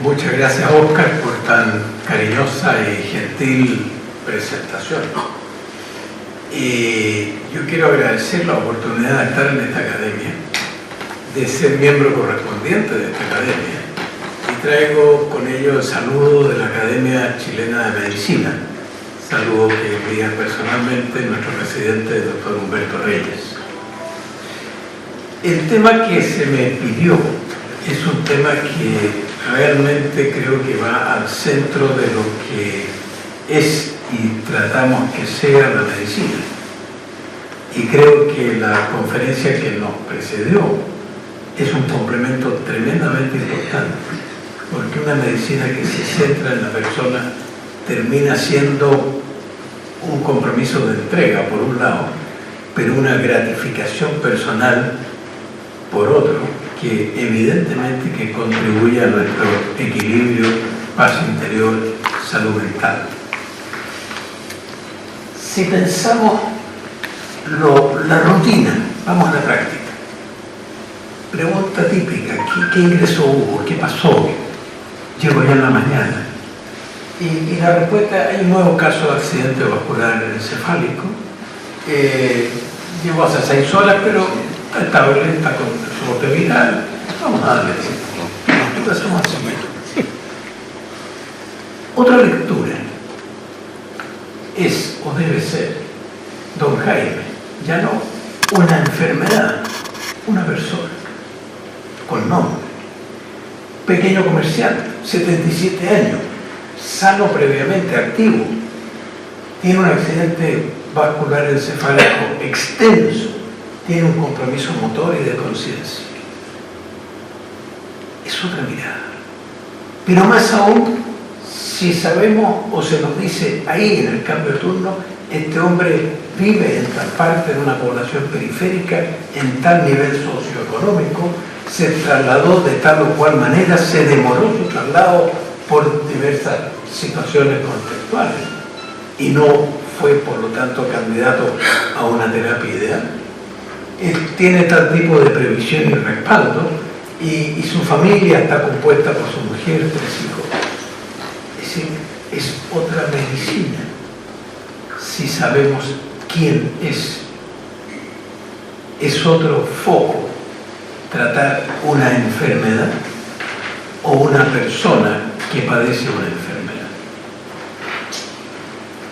Muchas gracias, Oscar, por tan cariñosa y gentil presentación. Y yo quiero agradecer la oportunidad de estar en esta academia, de ser miembro correspondiente de esta academia, y traigo con ello el saludo de la Academia Chilena de Medicina, saludo que envía personalmente nuestro presidente, el doctor Humberto Reyes. El tema que se me pidió es un tema que realmente creo que va al centro de lo que es y tratamos que sea la medicina. Y creo que la conferencia que nos precedió es un complemento tremendamente importante, porque una medicina que se centra en la persona termina siendo un compromiso de entrega por un lado, pero una gratificación personal por otro, que evidentemente que contribuye a nuestro equilibrio, paz interior, salud mental. Si pensamos la rutina, vamos a la práctica. Pregunta típica, ¿qué ingreso hubo? ¿Qué pasó? Llego ya en la mañana. Y la respuesta, hay un nuevo caso de accidente vascular encefálico. Llevo hace 6 horas, pero estable, está con soporte vital. Vamos a darle tiempo. Hacemos así. Otra lectura es, o debe ser, don Jaime, ya no una enfermedad, una persona, con nombre. Pequeño comerciante, 77 años, sano previamente, activo, tiene un accidente vascular encefálico extenso, tiene un compromiso motor y de conciencia. Es otra mirada. Pero más aún, si sabemos o se nos dice ahí en el cambio de turno, este hombre vive en tal parte de una población periférica, en tal nivel socioeconómico, se trasladó de tal o cual manera, se demoró su traslado por diversas situaciones contextuales y no fue, por lo tanto, candidato a una terapia ideal. Tiene tal tipo de previsión y respaldo y su familia está compuesta por su mujer, 3 hijos. Es decir, es otra medicina si sabemos quién es. Es otro foco tratar una enfermedad o una persona que padece una enfermedad.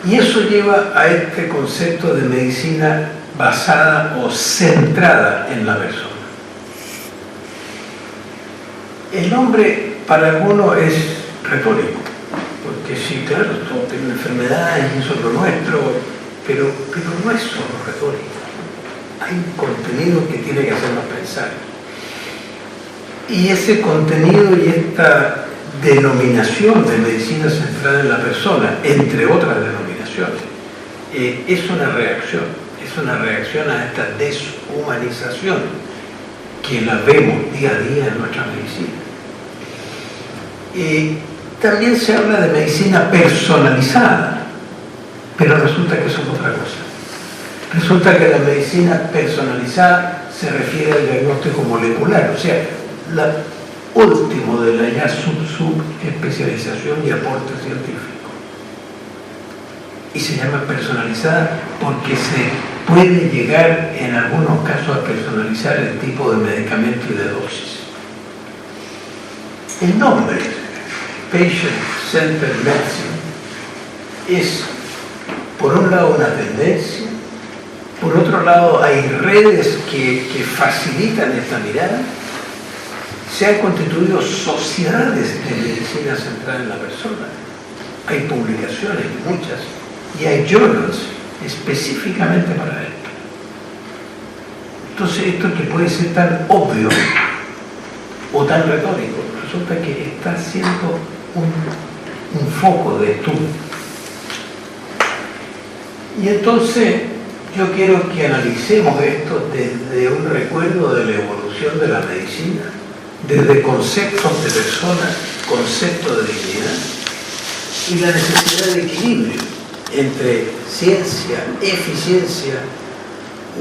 Y eso lleva a este concepto de medicina basada o centrada en la persona. El nombre para algunos es retórico, porque sí, claro, todos tienen enfermedades y eso es lo nuestro, pero no es solo retórico. Hay un contenido que tiene que hacernos pensar. Y ese contenido y esta denominación de medicina centrada en la persona, entre otras denominaciones, es una reacción a esta deshumanización que la vemos día a día en nuestra medicina. También se habla de medicina personalizada, pero resulta que eso es otra cosa. Resulta que la medicina personalizada se refiere al diagnóstico molecular, o sea, la último de la ya subespecialización y aporte científico. Y se llama personalizada porque se puede llegar en algunos casos a personalizar el tipo de medicamento y de dosis. El nombre, Patient Centered Medicine, es por un lado una tendencia, por otro lado hay redes que facilitan esta mirada. Se han constituido sociedades de medicina centrada en la persona. Hay publicaciones, muchas, y hay journals específicamente para esto. Entonces, esto que puede ser tan obvio o tan retórico, resulta que está siendo un foco de estudio. Y entonces, yo quiero que analicemos esto desde un recuerdo de la evolución de la medicina, desde conceptos de persona, conceptos de dignidad y la necesidad de equilibrio entre ciencia, eficiencia,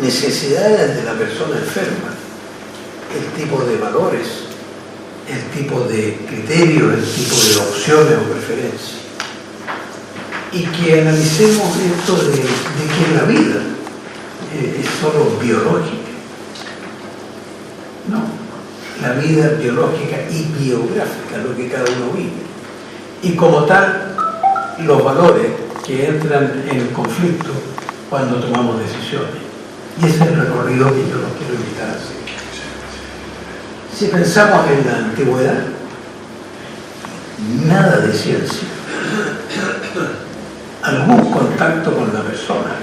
necesidades de la persona enferma, el tipo de valores, el tipo de criterio, el tipo de opciones o preferencias. Y que analicemos esto de que la vida es solo biológica. No, la vida biológica y biográfica, lo que cada uno vive. Y como tal, los valores que entran en conflicto cuando tomamos decisiones. Y ese es el recorrido que yo los quiero invitar a hacer. Si pensamos en la antigüedad, nada de ciencia, algún contacto con la persona,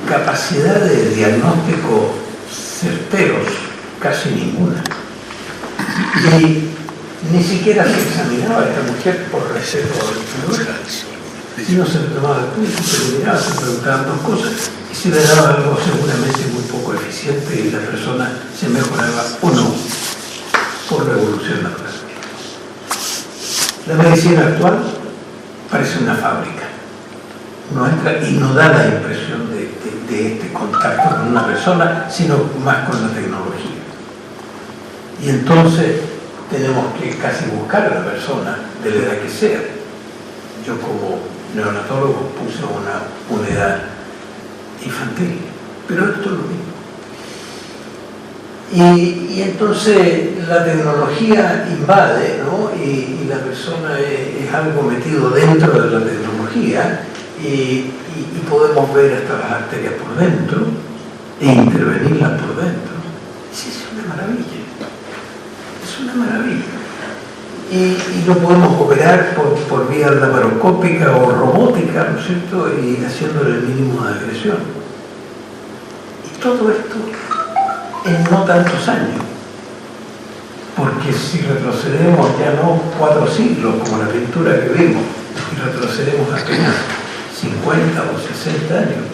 capacidad de diagnóstico certeros, casi ninguna. Y ni siquiera se examinaba a esta mujer por receta y no se le tomaba el pulso, se le miraba, se preguntaban dos cosas y se le daba algo seguramente muy poco eficiente y la persona se mejoraba o no por la evolución natural. La medicina actual parece una fábrica, no entra y no da la impresión de este contacto con una persona, sino más con la tecnología. Y entonces tenemos que casi buscar a la persona de la edad que sea. Yo como neonatólogo puse una edad infantil, pero esto es lo mismo. Y entonces la tecnología invade, ¿no? Y la persona es algo metido dentro de la tecnología y podemos ver hasta las arterias por dentro e intervenirlas por dentro. Sí, es una maravilla. Es una maravilla. Y lo podemos operar por vía laparoscópica o robótica, ¿no es cierto? Y haciéndole el mínimo de agresión. Y todo esto en no tantos años. Porque si retrocedemos ya no 4 siglos como la pintura que vimos, y retrocedemos apenas 50 o 60 años,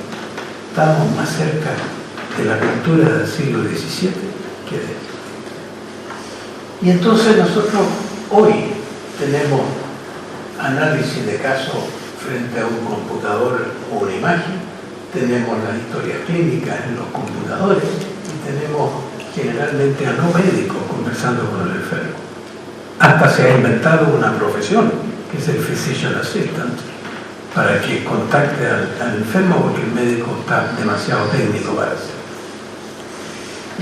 estamos más cerca de la pintura del siglo XVII que de esto. Y entonces nosotros hoy tenemos análisis de casos frente a un computador o una imagen, tenemos las historias clínicas en los computadores y tenemos generalmente a no médicos conversando con el enfermo. Hasta se ha inventado una profesión que es el physician assistant para que contacte al enfermo porque el médico está demasiado técnico para hacerlo.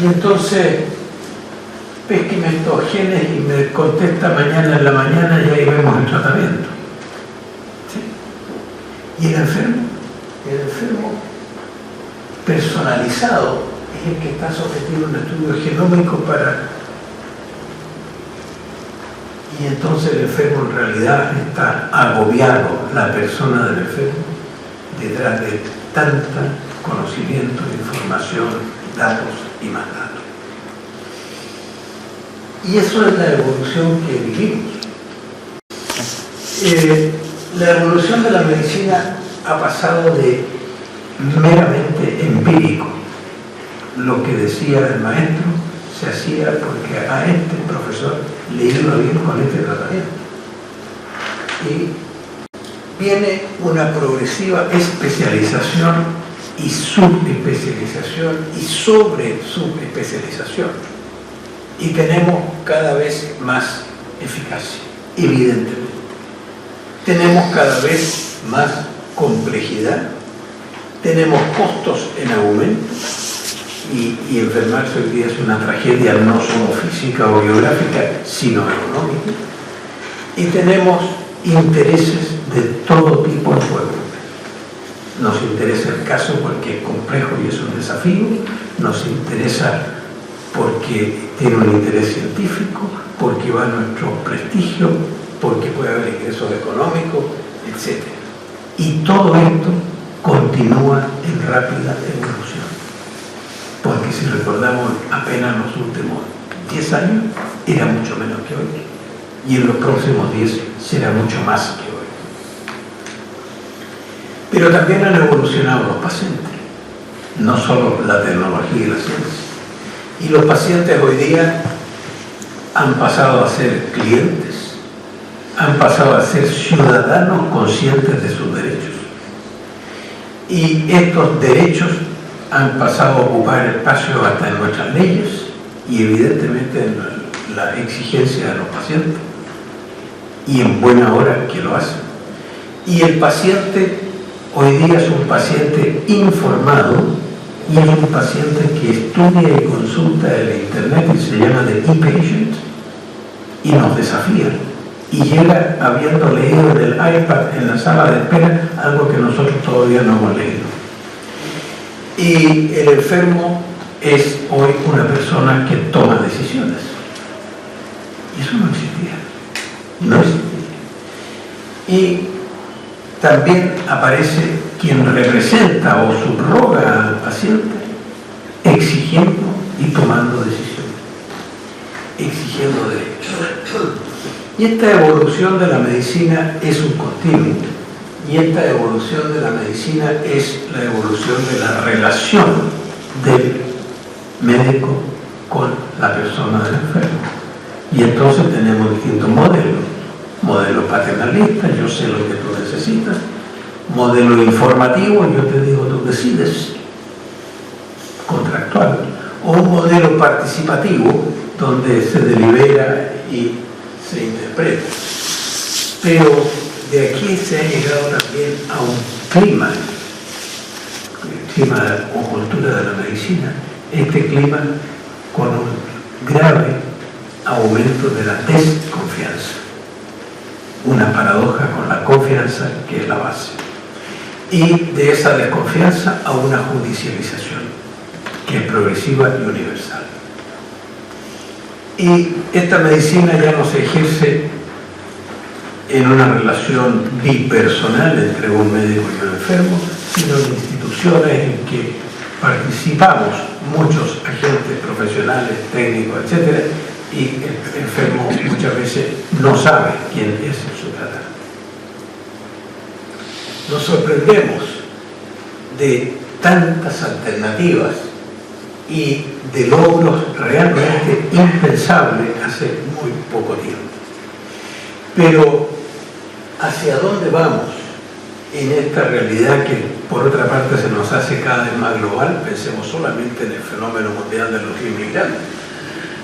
Y entonces pésqueme estos genes y me contesta mañana en la mañana y ahí vemos el tratamiento. ¿Sí? Y el enfermo personalizado es el que está sometido a un estudio genómico para... Y entonces el enfermo en realidad está agobiado, la persona del enfermo, detrás de tanta conocimiento, información, datos y más datos. Y eso es la evolución que vivimos. La evolución de la medicina ha pasado de meramente empírico. Lo que decía el maestro se hacía porque a este profesor le iba bien con este tratamiento. Y viene una progresiva especialización y subespecialización y sobre subespecialización. Y tenemos cada vez más eficacia, evidentemente. Tenemos cada vez más complejidad, tenemos costos en aumento y enfermarse hoy día es una tragedia no solo física o biográfica, sino económica. Y tenemos intereses de todo tipo en juego. Nos interesa el caso porque es complejo y es un desafío, nos interesa porque tiene un interés científico, porque va a nuestro prestigio, porque puede haber ingresos económicos, etc. Y todo esto continúa en rápida evolución. Porque si recordamos apenas los últimos 10 años, era mucho menos que hoy. Y en los próximos 10 será mucho más que hoy. Pero también han evolucionado los pacientes, no solo la tecnología y la ciencia. Y los pacientes hoy día han pasado a ser clientes, han pasado a ser ciudadanos conscientes de sus derechos. Y estos derechos han pasado a ocupar espacio hasta en nuestras leyes y evidentemente en la exigencia de los pacientes, y en buena hora que lo hacen. Y el paciente hoy día es un paciente informado y es un paciente que estudia y consulta el internet y se llama The E-Patient y nos desafía y llega habiendo leído en el iPad en la sala de espera algo que nosotros todavía no hemos leído. Y el enfermo es hoy una persona que toma decisiones. Y eso no existía. No existía. Y también aparece quien representa o subroga al paciente exigiendo y tomando decisiones, exigiendo derechos. Y esta evolución de la medicina es un continuo. Y esta evolución de la medicina es la evolución de la relación del médico con la persona del enfermo. Y entonces tenemos distintos modelos. Modelo paternalista, yo sé lo que tú necesitas. Modelo informativo, yo te digo, tú decides. Contractual. O un modelo participativo, donde se delibera y se interpreta. Pero de aquí se ha llegado también a un clima, el clima o cultura de la medicina, este clima con un grave aumento de la desconfianza. Una paradoja con la confianza que es la base. Y de esa desconfianza a una judicialización que es progresiva y universal. Y esta medicina ya no se ejerce en una relación bipersonal entre un médico y un enfermo, sino en instituciones en que participamos muchos agentes profesionales, técnicos, etc., y el enfermo muchas veces no sabe quién es su tratante. Nos sorprendemos de tantas alternativas y de logros realmente impensables hace muy poco tiempo. Pero ¿hacia dónde vamos en esta realidad que por otra parte se nos hace cada vez más global? Pensemos solamente en el fenómeno mundial de los inmigrantes,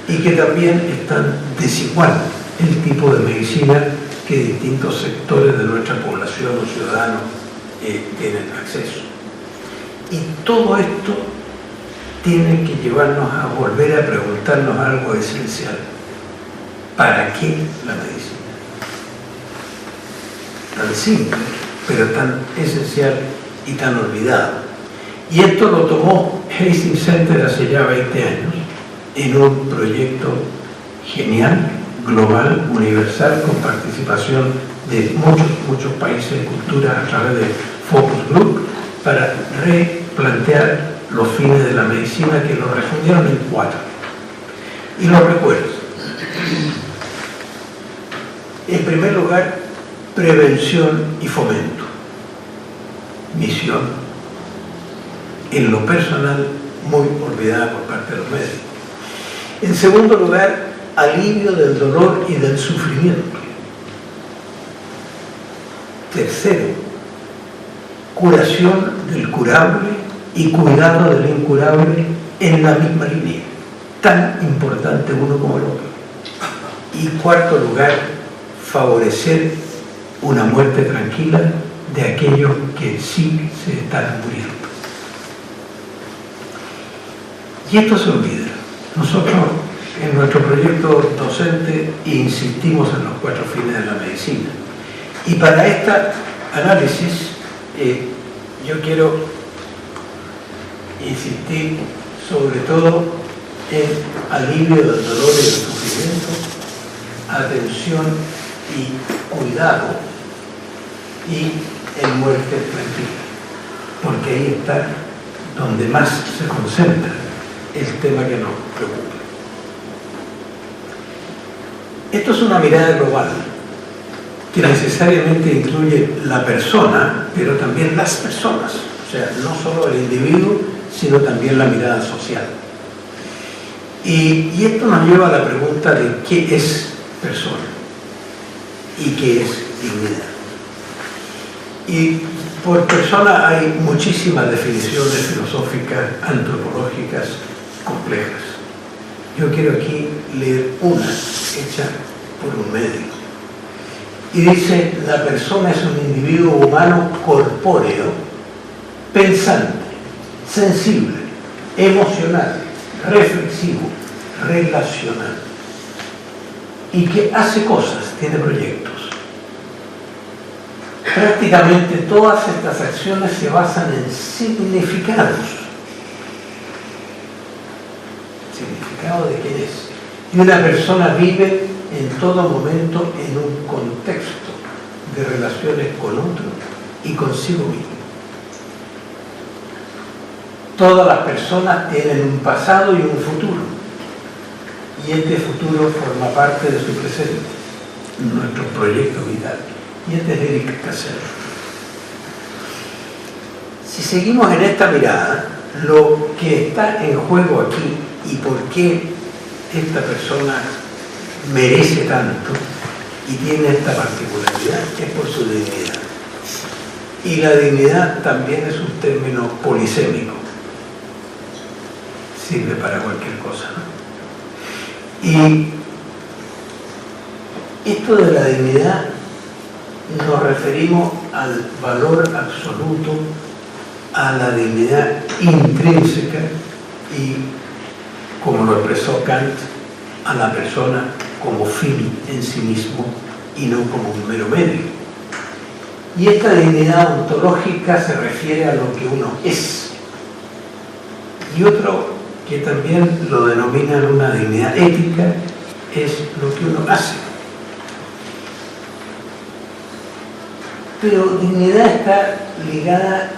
y que también es tan desigual el tipo de medicina que distintos sectores de nuestra población o ciudadanos tienen acceso. Y todo esto tiene que llevarnos a volver a preguntarnos algo esencial. ¿Para qué la medicina? Tan simple, pero tan esencial y tan olvidado. Y esto lo tomó Hastings Center hace ya 20 años en un proyecto genial, global, universal, con participación de muchos países y culturas a través de Focus Group, para replantear los fines de la medicina, que lo resumieron en 4. Y los recuerdo. En primer lugar, prevención y fomento. Misión, en lo personal, muy olvidada por parte de los médicos. En segundo lugar, alivio del dolor y del sufrimiento. Tercero, curación del curable y cuidado del incurable en la misma línea, tan importante uno como el otro. Y cuarto lugar, favorecer una muerte tranquila de aquellos que sí se están muriendo. Y esto se olvida. Nosotros en nuestro proyecto docente insistimos en los 4 fines de la medicina. Y para este análisis yo quiero insistir sobre todo en alivio del dolor y del sufrimiento, atención y cuidado, y en muerte tranquila, porque ahí está donde más se concentra el tema que nos preocupa. Esto es una mirada global que necesariamente incluye la persona, pero también las personas, o sea, no solo el individuo, sino también la mirada social. Y esto nos lleva a la pregunta de qué es persona y qué es dignidad. Y por persona hay muchísimas definiciones filosóficas, antropológicas, complejas. Yo quiero aquí leer una hecha por un médico. Y dice, la persona es un individuo humano corpóreo, pensante, sensible, emocional, reflexivo, relacional, y que hace cosas, tiene proyectos. Prácticamente todas estas acciones se basan en significados. ¿Significado de quién es? Y una persona vive en todo momento en un contexto de relaciones con otro y consigo mismo. Todas las personas tienen un pasado y un futuro, y este futuro forma parte de su presente, nuestro proyecto vital. Y este es Eric Cassel. Si seguimos en esta mirada, lo que está en juego aquí y por qué esta persona merece tanto y tiene esta particularidad es por su dignidad. Y la dignidad también es un término polisémico. Sirve para cualquier cosa, ¿no? Y esto de la dignidad nos referimos al valor absoluto, a la dignidad intrínseca y, como lo expresó Kant, a la persona como fin en sí mismo y no como un mero medio. Y esta dignidad ontológica se refiere a lo que uno es. Y otro que también lo denominan una dignidad ética es lo que uno hace. Pero dignidad está ligada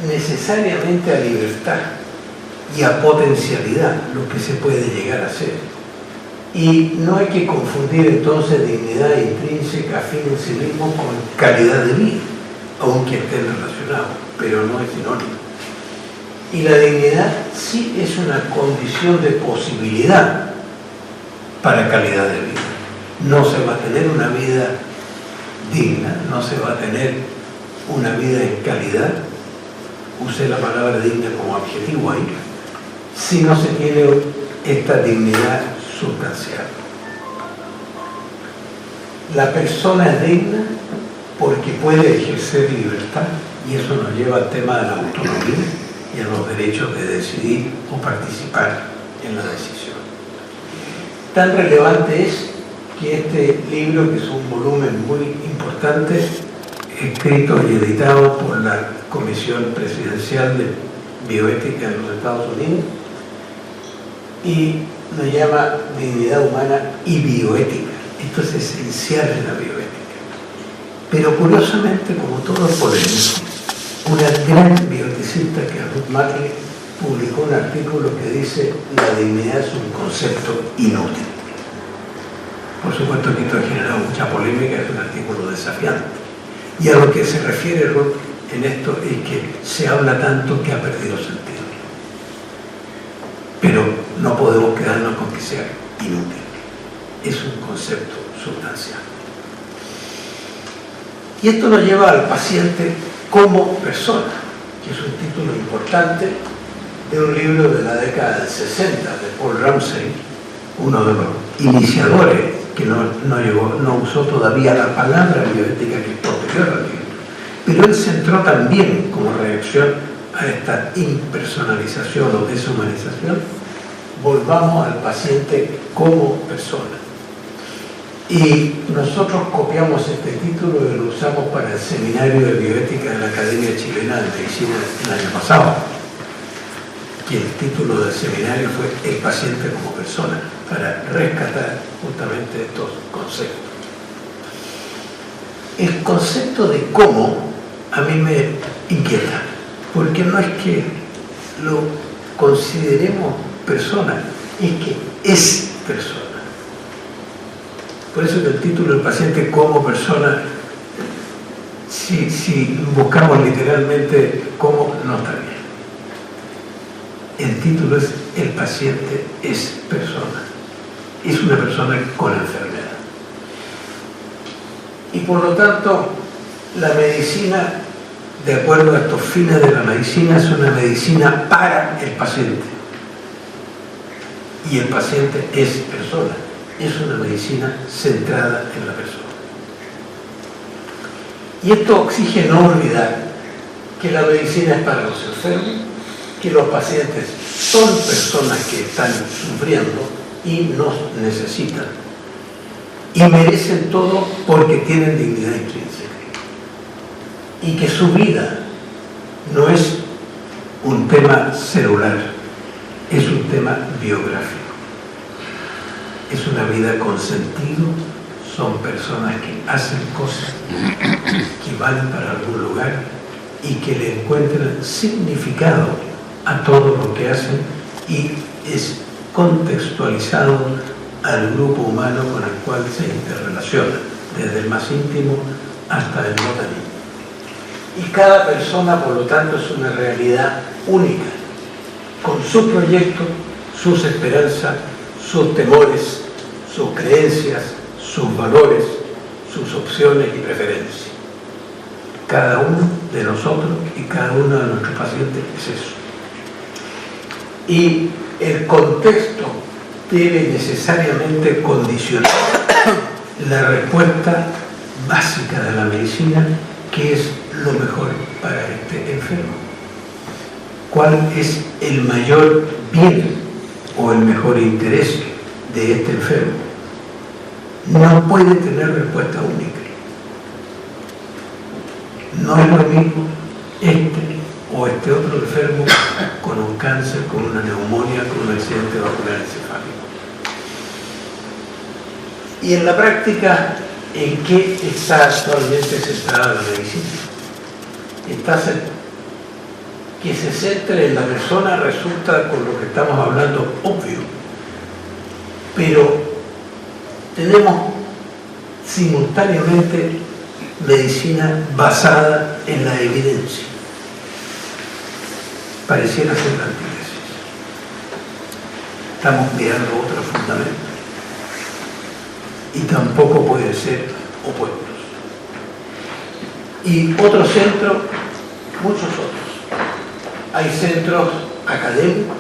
necesariamente a libertad y a potencialidad, lo que se puede llegar a ser. Y no hay que confundir entonces dignidad intrínseca, fin en sí mismo, con calidad de vida, aunque estén relacionados, pero no es sinónimo. Y la dignidad sí es una condición de posibilidad para calidad de vida. No se va a tener una vida digna, no se va a tener una vida en calidad, usé la palabra digna como adjetivo ahí, si no se tiene esta dignidad sustancial. La persona es digna porque puede ejercer libertad, y eso nos lleva al tema de la autonomía y a los derechos de decidir o participar en la decisión. Tan relevante es que este libro, que es un volumen muy importante, escrito y editado por la Comisión Presidencial de Bioética de los Estados Unidos, y lo llama Dignidad Humana y Bioética. Esto es esencial en la bioética. Pero curiosamente, como todo es polémico, una gran bioeticista, que es Ruth Matley, publicó un artículo que dice: la dignidad es un concepto inútil. Por supuesto que esto ha generado mucha polémica, es un artículo desafiante. Y a lo que se refiere Ruth en esto es que se habla tanto que ha perdido sentido. Pero no podemos quedarnos con que sea inútil. Es un concepto sustancial. Y esto nos lleva al paciente como persona, que es un título importante de un libro de la década del 60 de Paul Ramsey, uno de los iniciadores que no usó todavía la palabra bioética, que es posterior al libro. Pero él centró también, como reacción a esta impersonalización o deshumanización, volvamos al paciente como persona. Y nosotros copiamos este título y lo usamos para el seminario de bioética de la Academia Chilena de Medicina el año pasado. Y el título del seminario fue El paciente como persona, para rescatar justamente estos conceptos. El concepto de cómo a mí me inquieta, porque no es que lo consideremos persona, es que es persona. Por eso que el título del paciente como persona, si buscamos literalmente cómo, no está bien. El título es El paciente es persona. Es una persona con enfermedad. Y por lo tanto, la medicina, de acuerdo a estos fines de la medicina, es una medicina para el paciente. y el paciente es persona. Es una medicina centrada en la persona. Y esto exige no olvidar que la medicina es para los enfermos, que los pacientes son personas que están sufriendo y nos necesitan. Y merecen todo porque tienen dignidad intrínseca. Y que su vida no es un tema celular, es un tema biográfico. Es una vida con sentido, son personas que hacen cosas, que van para algún lugar y que le encuentran significado a todo lo que hacen y es contextualizado al grupo humano con el cual se interrelaciona, desde el más íntimo hasta el no tan íntimo. Y cada persona, por lo tanto, es una realidad única, con su proyecto, sus esperanzas, sus temores, sus creencias, sus valores, sus opciones y preferencias. Cada uno de nosotros y cada uno de nuestros pacientes es eso. Y el contexto debe necesariamente condicionar la respuesta básica de la medicina, que es lo mejor para este enfermo. ¿Cuál es el mayor bien o el mejor interés de este enfermo? No puede tener respuesta única. No es lo mismo este o este otro enfermo con un cáncer, con una neumonía, con un accidente vascular encefálico. Y en la práctica, ¿en qué está actualmente centrada la medicina? Que se centre en la persona resulta, con lo que estamos hablando, obvio. Pero tenemos simultáneamente medicina basada en la evidencia. Pareciera ser la antítesis. Estamos mirando otros fundamentos. Y tampoco pueden ser opuestos. Y otro centro, muchos otros. Hay centros académicos,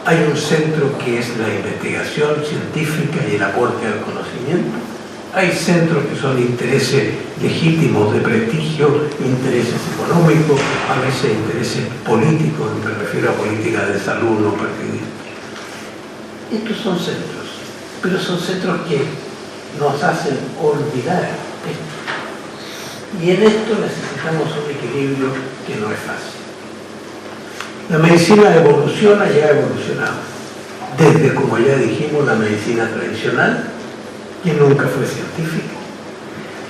hay un centro que es la investigación científica y el aporte al conocimiento, hay centros que son intereses legítimos de prestigio, intereses económicos, a veces intereses políticos, me refiero a política de salud no partidista. Estos son centros, pero son centros que nos hacen olvidar esto. Y en esto necesitamos un equilibrio que no es fácil. La medicina evoluciona y ha evolucionado desde, como ya dijimos, la medicina tradicional, que nunca fue científica,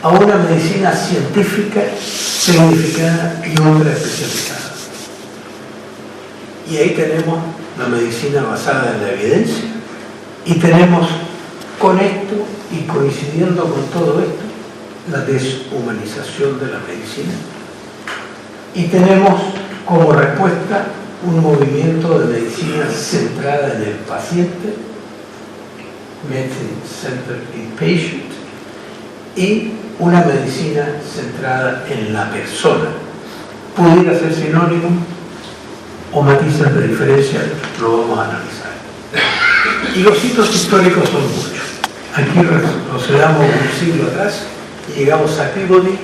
a una medicina científica, tecnificada y ultra especializada. Y ahí tenemos la medicina basada en la evidencia y tenemos con esto y coincidiendo con todo esto la deshumanización de la medicina y tenemos como respuesta un movimiento de medicina centrada en el paciente, Medicine Centered in Patient, y una medicina centrada en la persona. Pudiera ser sinónimo o matices de diferencia, lo vamos a analizar. Y los hitos históricos son muchos. Aquí retrocedamos un siglo atrás y llegamos a Peabody,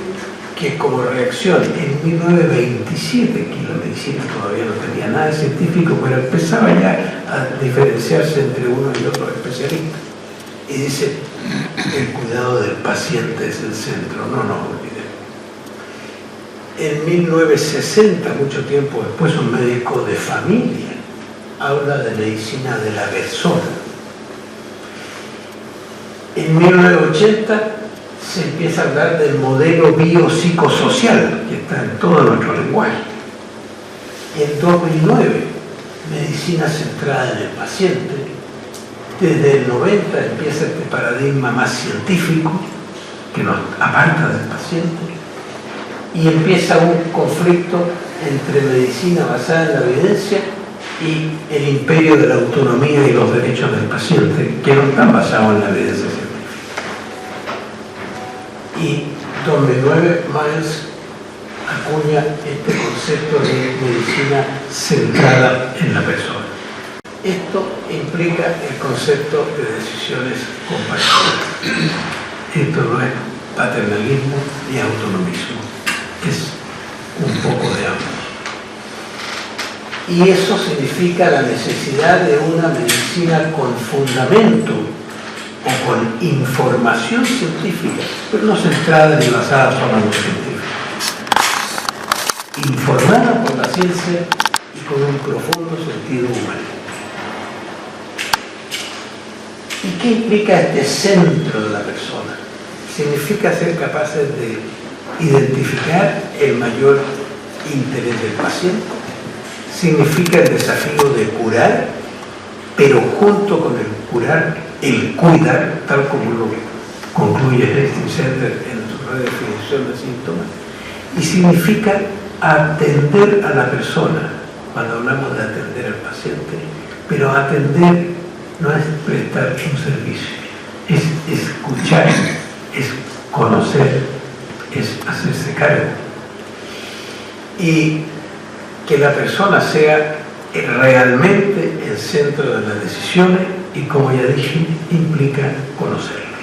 que como reacción en 1927, que la medicina todavía no tenía nada de científico, pero empezaba ya a diferenciarse entre uno y otro especialista. Y dice, el cuidado del paciente es el centro, no nos olvidemos. En 1960, mucho tiempo después, un médico de familia habla de medicina de la persona. En 1980 se empieza a hablar del modelo biopsicosocial, que está en todo nuestro lenguaje. En 2009, medicina centrada en el paciente. Desde el 90 empieza este paradigma más científico, que nos aparta del paciente, y empieza un conflicto entre medicina basada en la evidencia y el imperio de la autonomía y los derechos del paciente, que no están basados en la evidencia científica. Y 2009 Miles acuña este concepto de medicina centrada en la persona. Esto implica el concepto de decisiones compartidas. Esto no es paternalismo ni autonomismo, es un poco de ambos. Y eso significa la necesidad de una medicina con fundamento o con información científica, pero no centrada ni basada solo en lo científico. Informada por la ciencia y con un profundo sentido humano. ¿Y qué implica este centro de la persona? Significa ser capaces de identificar el mayor interés del paciente. Significa el desafío de curar, pero junto con el curar, el cuidar, tal como lo concluye Hastings Center en su redefinición de síntomas. Y significa atender a la persona, cuando hablamos de atender al paciente, pero atender no es prestar un servicio, es escuchar, es conocer, es hacerse cargo. Y que la persona sea realmente el centro de las decisiones y, como ya dije, implica conocerlo.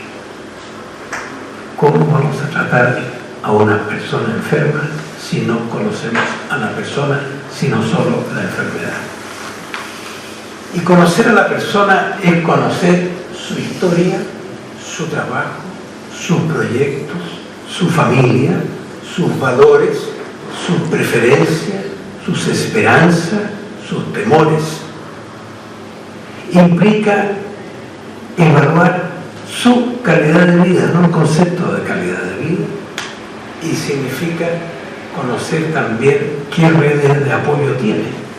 ¿Cómo vamos a tratar a una persona enferma si no conocemos a la persona, sino solo la enfermedad? Y conocer a la persona es conocer su historia, su trabajo, sus proyectos, su familia, sus valores, sus preferencias, sus esperanzas, sus temores. Implica evaluar su calidad de vida, no un concepto de calidad de vida, y significa conocer también qué redes de apoyo tiene,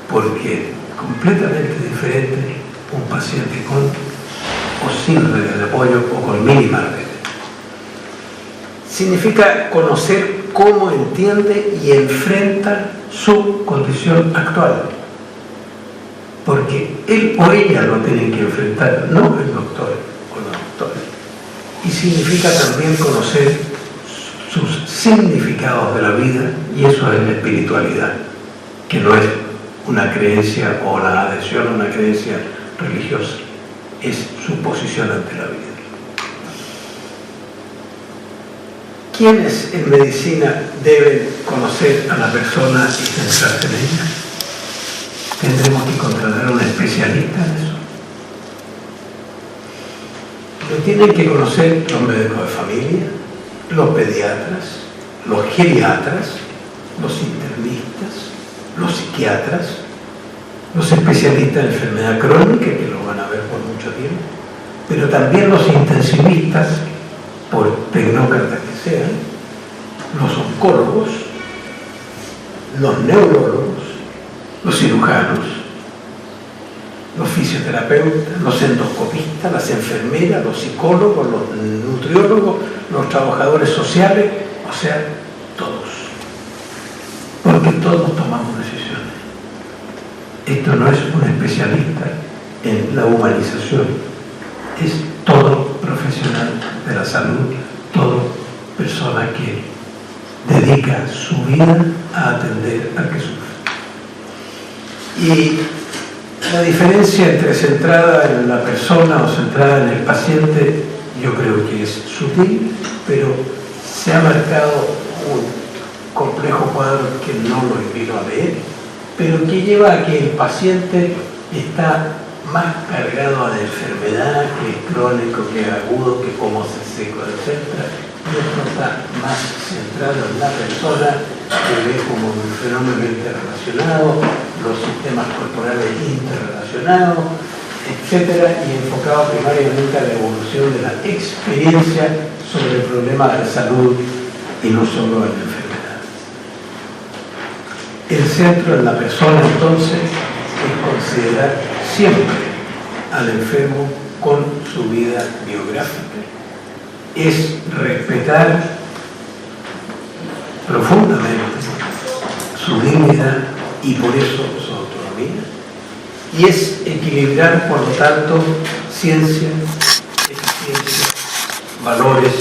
porque completamente diferente un paciente con o sin redes de apoyo o con mínimas redes. Significa conocer cómo entiende y enfrenta su condición actual, porque él o ella lo tienen que enfrentar, no el doctor o los doctores. Y significa también conocer sus significados de la vida, y eso es la espiritualidad, que no es una creencia o la adhesión a una creencia religiosa, es su posición ante la vida. ¿Quiénes en medicina deben conocer a la persona y centrarse en ella? ¿Tendremos que contratar a un especialista en eso? Lo tienen que conocer los médicos de familia, los pediatras, los geriatras, los internistas, los psiquiatras, los especialistas en enfermedad crónica, que lo van a ver por mucho tiempo, pero también los intensivistas, por tecnócratas que sean, los oncólogos, los neurólogos, los cirujanos, los fisioterapeutas, los endoscopistas, las enfermeras, los psicólogos, los nutriólogos, los trabajadores sociales, o sea, todos. Porque todos tomamos decisiones. Esto no es un especialista en la humanización, es todo profesional de la salud, toda persona que dedica su vida a atender al que sufre. Y la diferencia entre centrada en la persona o centrada en el paciente, yo creo que es sutil, pero se ha marcado un complejo cuadro que no lo invito a leer, pero que lleva a que el paciente está más cargado de enfermedad, que es crónico, que es agudo, que como se seco, etc. Y esto está más centrado en la persona, que ve como un fenómeno interrelacionado, los sistemas corporales interrelacionados, etc. Y enfocado primariamente a la evolución de la experiencia sobre problemas de salud y no solo en la enfermedad. El centro en la persona, entonces, es considerar siempre al enfermo con su vida biográfica, es respetar profundamente su dignidad y por eso su autonomía, y es equilibrar, por lo tanto, ciencia, eficiencia, valores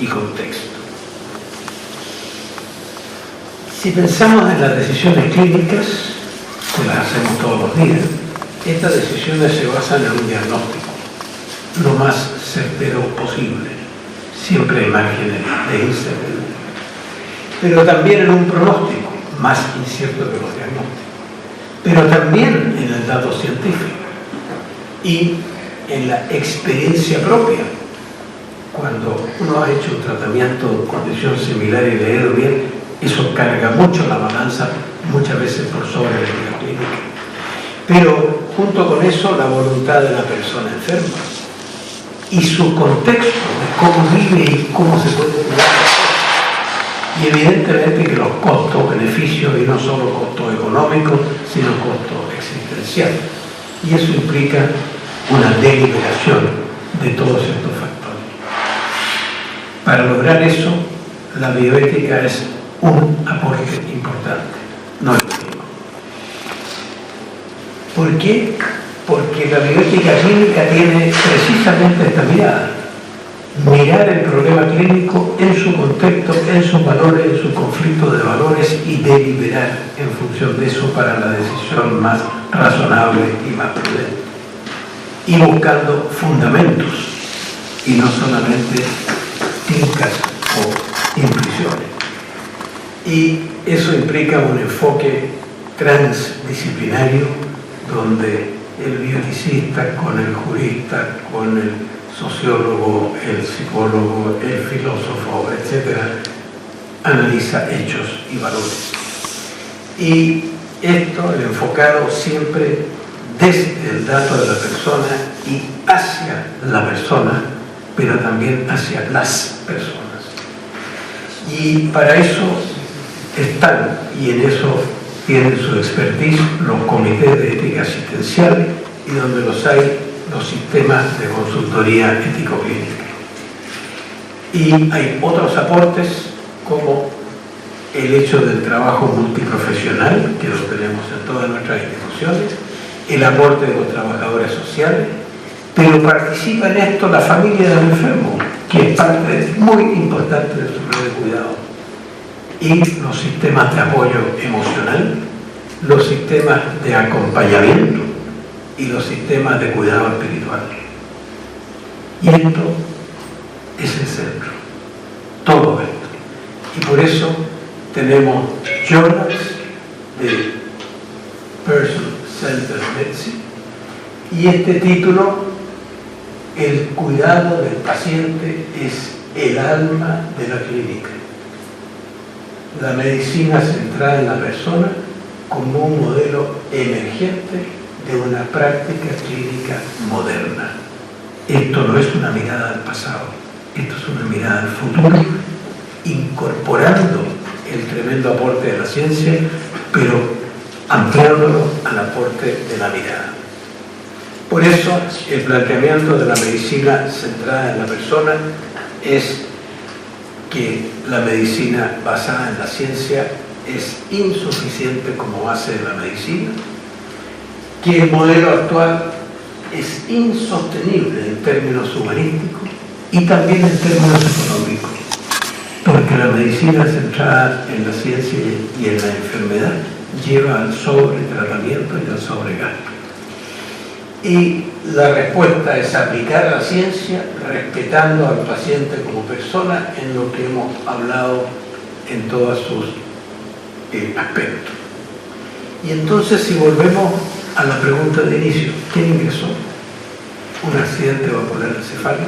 y contexto. Si pensamos en las decisiones clínicas, que las hacemos todos los días, estas decisiones se basan en un diagnóstico lo más certero posible, siempre hay márgenes de incertidumbre, pero también en un pronóstico más incierto que los diagnósticos, pero también en el dato científico y en la experiencia propia. Cuando uno ha hecho un tratamiento de condición similar y le ha ido bien, eso carga mucho la balanza, muchas veces por sobre la vida clínica. Pero junto con eso, la voluntad de la persona enferma y su contexto de cómo vive y cómo se puede cuidar. Y evidentemente que los costos, beneficios, y no solo costos económicos, sino costos existenciales. Y eso implica una deliberación de todos estos factores. Para lograr eso, la bioética es un aporte importante, no el único. ¿Por qué? Porque la bioética clínica tiene precisamente esta mirada. Mirar el problema clínico en su contexto, en sus valores, en su conflicto de valores y deliberar en función de eso para la decisión más razonable y más prudente. Y buscando fundamentos y no solamente fincas o intuiciones. Y eso implica un enfoque transdisciplinario donde el bioeticista con el jurista, con el sociólogo, el psicólogo, el filósofo, etc., analiza hechos y valores. Y esto, el enfocado siempre desde el dato de la persona y hacia la persona, pero también hacia las personas. Y para eso están, y en eso tienen su expertise, los comités de ética asistencial y donde los hay, los sistemas de consultoría ético-clínica. Y hay otros aportes como el hecho del trabajo multiprofesional, que lo tenemos en todas nuestras instituciones, el aporte de los trabajadores sociales, pero participa en esto la familia del enfermo, que es parte muy importante de su red de cuidado, y los sistemas de apoyo emocional, los sistemas de acompañamiento y los sistemas de cuidado espiritual. Y esto es el centro, todo esto. Y por eso tenemos journals de Person-Centered Medicine y este título, el cuidado del paciente es el alma de la clínica. La medicina centrada en la persona como un modelo emergente de una práctica clínica moderna. Esto no es una mirada al pasado, esto es una mirada al futuro, incorporando el tremendo aporte de la ciencia, pero ampliándolo al aporte de la mirada. Por eso, el planteamiento de la medicina centrada en la persona es que la medicina basada en la ciencia es insuficiente como base de la medicina, que el modelo actual es insostenible en términos humanísticos y también en términos económicos, porque la medicina centrada en la ciencia y en la enfermedad lleva al sobretratamiento y al sobregasto. Y la respuesta es aplicar la ciencia respetando al paciente como persona en lo que hemos hablado en todos sus aspectos. Y entonces, si volvemos a la pregunta de inicio, ¿quién ingresó? Un accidente vascular encefálico,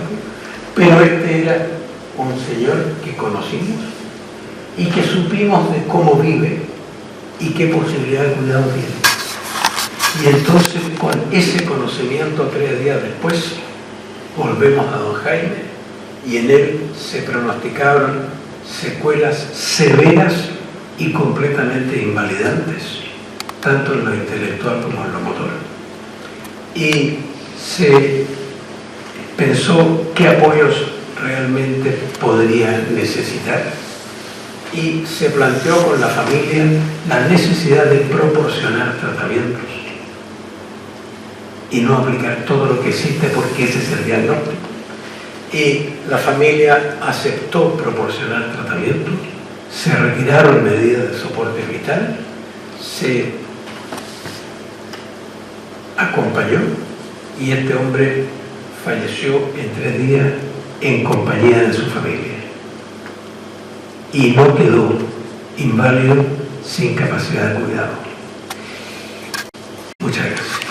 pero este era un señor que conocimos y que supimos de cómo vive y qué posibilidad de cuidado tiene. Y entonces, con ese conocimiento 3 días después, volvemos a don Jaime y en él se pronosticaron secuelas severas y completamente invalidantes, tanto en lo intelectual como en lo motor. Y se pensó qué apoyos realmente podría necesitar y se planteó con la familia la necesidad de proporcionar tratamientos y no aplicar todo lo que existe porque ese es el diagnóstico. Y la familia aceptó proporcionar tratamientos, se retiraron medidas de soporte vital, se acompañó y este hombre falleció en 3 días en compañía de su familia. Y no quedó inválido sin capacidad de cuidado. Muchas gracias.